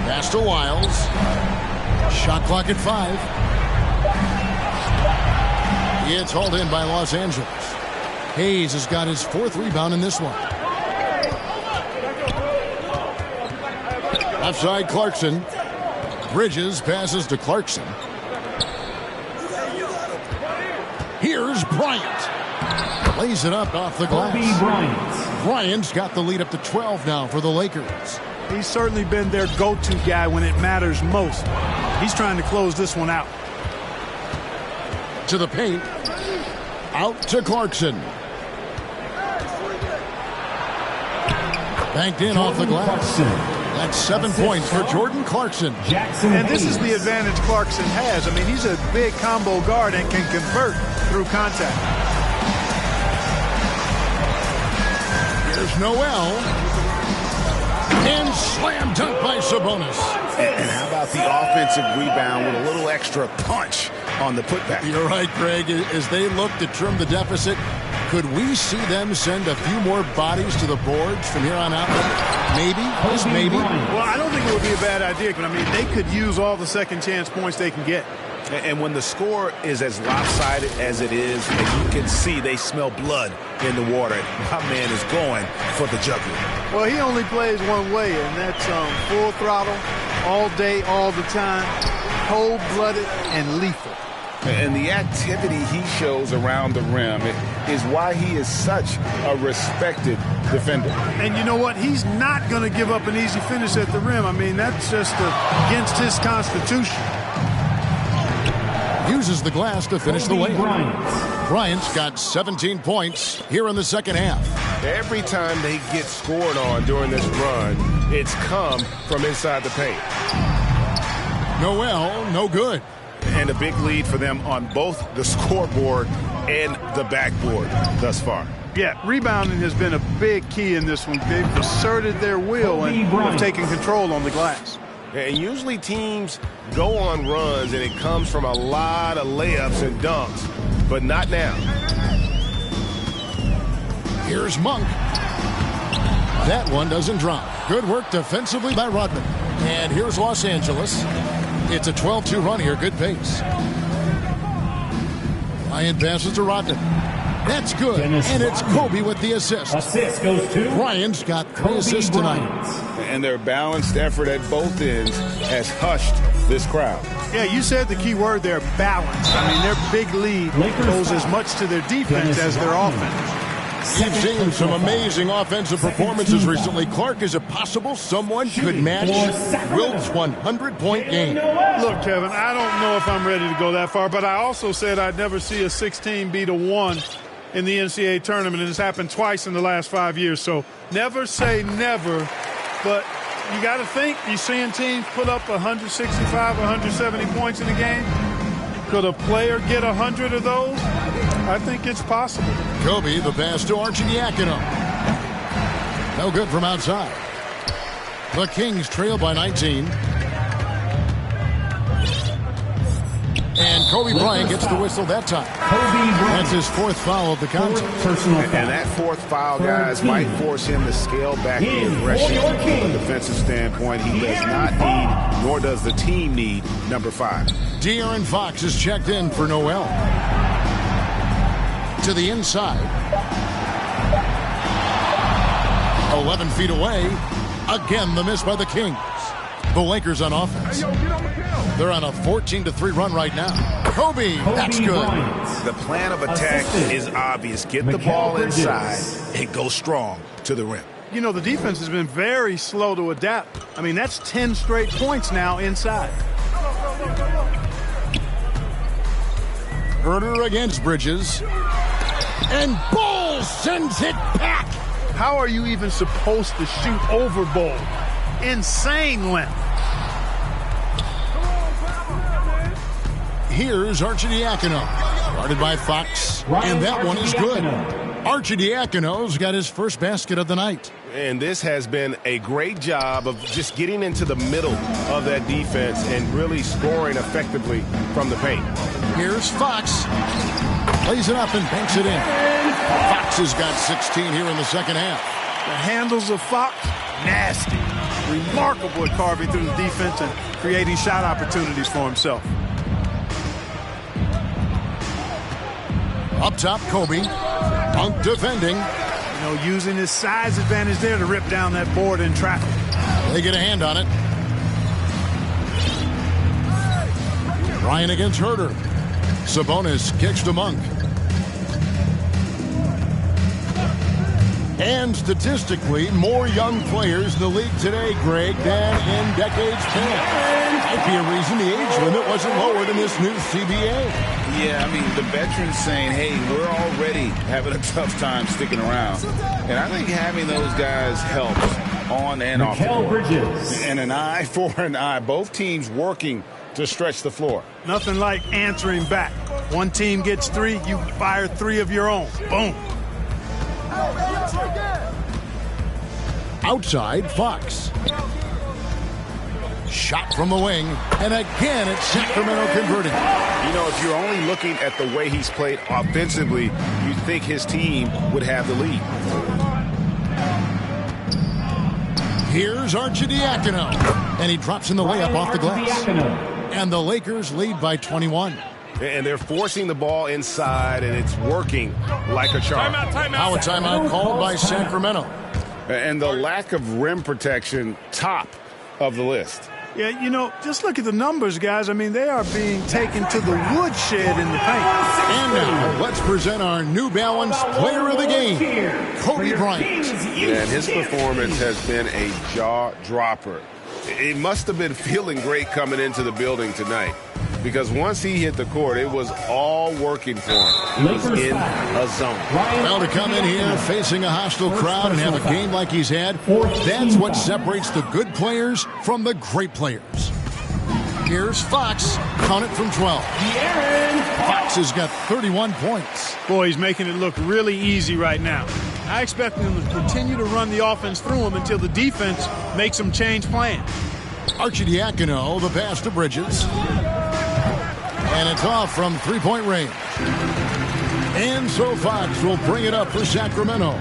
Pass Fox to Wiles. Shot clock at 5. It's hauled in by Los Angeles. Hayes has got his 4th rebound in this one. Left side, Clarkson. Bridges passes to Clarkson. Here's Bryant. Lays it up off the glass. Bryant's got the lead up to 12 now for the Lakers. He's certainly been their go-to guy when it matters most. He's trying to close this one out. To the paint. Out to Clarkson. Banked in off the glass. That's 7 points for Jordan Clarkson. And this is the advantage Clarkson has. I mean, he's a big combo guard and can convert through contact. Here's Noel. And slam dunk by Sabonis. And how about the offensive rebound with a little extra punch on the putback? You're right, Greg. As they look to trim the deficit, could we see them send a few more bodies to the boards from here on out? Maybe. Just maybe. Well, I don't think it would be a bad idea. But I mean, they could use all the second chance points they can get. And when the score is as lopsided as it is, and you can see they smell blood in the water, my man is going for the jugular. Well, he only plays one way, and that's full throttle, all day, all the time, cold-blooded and lethal. And the activity he shows around the rim is why he is such a respected defender. And you know what? He's not going to give up an easy finish at the rim. I mean, that's just against his constitution. Uses the glass to finish the layup. Bryant's got 17 points here in the second half. Every time they get scored on during this run, it's come from inside the paint. Noel, no good. And a big lead for them on both the scoreboard and the backboard thus far. Yeah, rebounding has been a big key in this one. They've asserted their will and have taken control on the glass. And usually teams go on runs and it comes from a lot of layups and dunks, but not now. Here's Monk. That one doesn't drop. Good work defensively by Rodman. And here's Los Angeles. It's a 12-2 run here. Good pace. Bryant passes to Rodman. That's good. And it's Kobe with the assist. Assist goes to Bryant's got 3 assists tonight. And their balanced effort at both ends has hushed this crowd. Yeah, you said the key word there, balance. I mean, their big lead goes as much to their defense as their offense. You've seen some amazing offensive performances recently. Clark, is it possible someone could match Wilt's 100-point game? Look, Kevin, I don't know if I'm ready to go that far, but I also said I'd never see a 16 beat a 1 in the NCAA tournament, and it's happened twice in the last 5 years. So never say never, but you got to think, you're seeing teams put up 165, 170 points in a game. Could a player get 100 of those? I think it's possible. Kobe, the pass to Arcidiacono. No good from outside. The Kings trail by 19. And Kobe Bryant gets the whistle that time. That's his 4th foul of the contest. And that 4th foul, guys, might force him to scale back the aggression from a defensive standpoint. He does not need, nor does the team need, number 5. De'Aaron Fox is checked in for Noel. To the inside. 11 feet away. Again, the miss by the Kings. The Lakers on offense. They're on a 14-3 run right now. Kobe, that's good. The plan of attack is obvious. Get the ball inside and go strong to the rim. You know, the defense has been very slow to adapt. I mean, that's 10 straight points now inside. Herder against Bridges. And Ball sends it back. How are you even supposed to shoot over Ball? Insane length. Here's Arcidiacono. Guarded by Fox. And that one is good. Arcidiacono's got his first basket of the night. And this has been a great job of just getting into the middle of that defense and really scoring effectively from the paint. Here's Fox. Plays it up and banks it in. Fox has got 16 here in the second half. The handles of Fox, nasty. remarkable at carving through the defense and creating shot opportunities for himself. Up top, Kobe. Monk defending. You know, using his size advantage there to rip down that board in traffic. They get a hand on it. Ryan against Herter. Sabonis kicks to Monk. And statistically, more young players in the league today, Greg, than in decades past. Might be a reason the age limit wasn't lowered in this new CBA. Yeah, I mean, the veterans saying, hey, we're already having a tough time sticking around. And I think having those guys helps on and off the court. And an eye for an eye. Both teams working to stretch the floor. Nothing like answering back. One team gets 3, you fire 3 of your own. Boom. Outside, Fox. Shot from the wing, and again it's Sacramento converting. You know, if you're only looking at the way he's played offensively, you'd think his team would have the lead. Here's Arcidiacono, and he drops in the layup off the glass. And the Lakers lead by 21. And they're forcing the ball inside, and it's working like a charm. Now a timeout called by Sacramento. And the lack of rim protection, top of the list. Yeah, you know, just look at the numbers, guys. I mean, they are being taken to the woodshed in the paint. And now, let's present our New Balance Player of the Game, Kobe Bryant. Yeah, and his performance has been a jaw-dropper. It must have been feeling great coming into the building tonight, because once he hit the court, it was all working for him. He was in a zone. Well, to come in here facing a hostile crowd and have a game like he's had, that's what separates the good players from the great players. Here's Fox, count it from 12. Fox has got 31 points. Boy, he's making it look really easy right now. I expect him to continue to run the offense through him until the defense makes him change plans. Arcidiacono, the pass to Bridges. And it's off from three-point range. And so Fox will bring it up for Sacramento.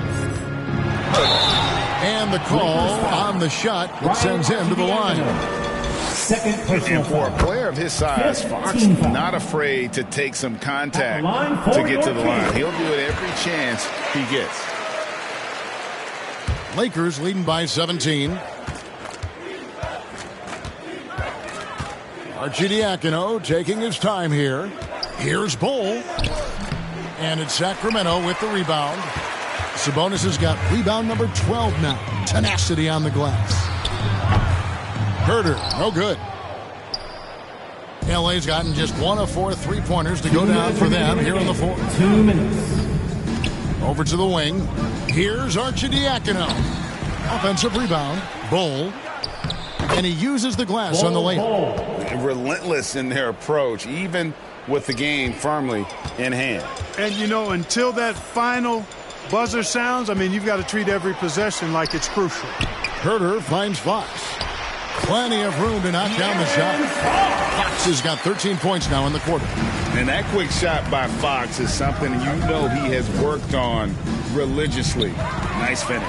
And the call on the shot that sends him to the line. And for a player of his size, Fox not afraid to take some contact to get to the line. He'll do it every chance he gets. Lakers leading by 17. Arcidiacono taking his time here. Here's Bull. And it's Sacramento with the rebound. Sabonis has got rebound number 12 now. Tenacity on the glass. Herter, no good. LA's gotten just 1 of 4 three-pointers to go down for them here in the fourth. 2 minutes. Over to the wing. Here's Arcidiacono. Offensive rebound. Bull. And he uses the glass on the layup. Relentless in their approach, even with the game firmly in hand. And, you know, until that final buzzer sounds, I mean, you've got to treat every possession like it's crucial. Herter finds Fox. Plenty of room to knock down the shot. Fox has got 13 points now in the quarter. And that quick shot by Fox is something you know he has worked on religiously. Nice finish.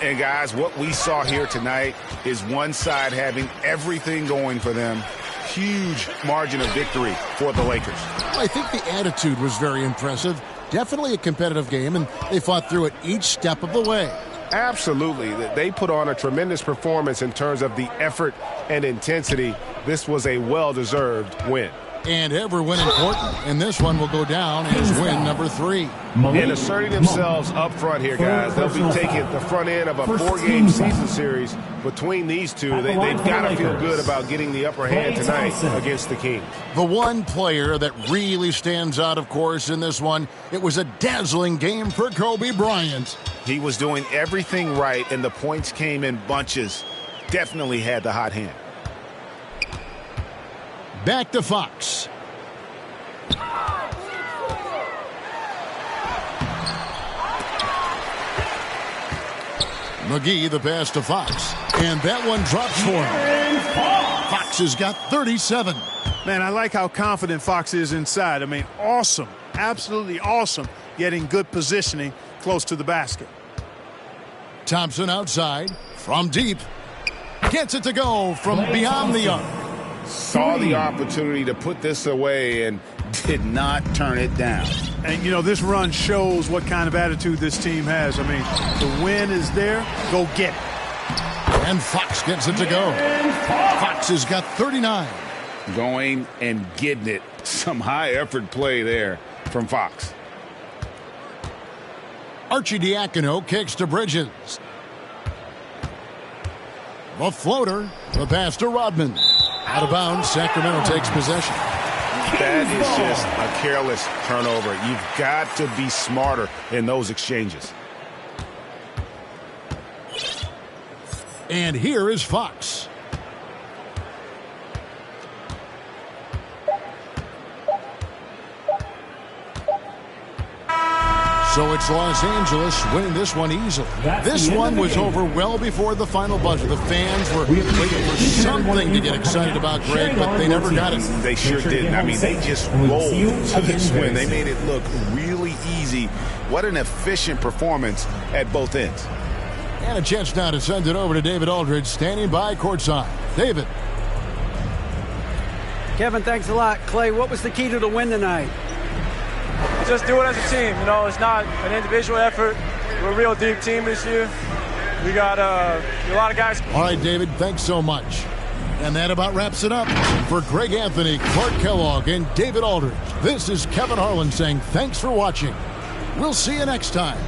And guys, what we saw here tonight is one side having everything going for them. Huge margin of victory for the Lakers. I think the attitude was very impressive. Definitely a competitive game, and they fought through it each step of the way. Absolutely. They put on a tremendous performance in terms of the effort and intensity. This was a well-deserved win. And every win important, and this one will go down as win number 3. And asserting themselves up front here, guys. They'll be taking the front end of a 4-game season series between these two. They've got to feel good about getting the upper hand tonight against the Kings. The one player that really stands out, of course, in this one, it was a dazzling game for Kobe Bryant. He was doing everything right, and the points came in bunches. Definitely had the hot hand. Back to Fox. McGee, the pass to Fox. And that one drops for him. Fox has got 37. Man, I like how confident Fox is inside. I mean, awesome. Absolutely awesome getting good positioning close to the basket. Thompson outside from deep. Gets it to go from beyond the arc. Saw the opportunity to put this away and did not turn it down. And, you know, this run shows what kind of attitude this team has. I mean, the win is there. Go get it. And Fox gets it to go. Fox has got 39. Going and getting it. Some high-effort play there from Fox. Archie Diacono kicks to Bridges. The floater. The pass to Rodman. Out of bounds. Sacramento takes possession. That is just a careless turnover. You've got to be smarter in those exchanges. And here is Fox. So it's Los Angeles winning this one easily. This one was over well before the final buzzer. The fans were waiting for something to get excited about, Greg, but they never got it. They sure didn't. I mean, they just rolled to this win. They made it look really easy. What an efficient performance at both ends. And a chance now to send it over to David Aldridge, standing by courtside. David. Kevin, thanks a lot. Clay, what was the key to the win tonight? Just do it as a team. You know, it's not an individual effort. We're a real deep team this year. We got a lot of guys. All right, David, thanks so much. And that about wraps it up. For Greg Anthony, Clark Kellogg, and David Aldridge, this is Kevin Harlan saying thanks for watching. We'll see you next time.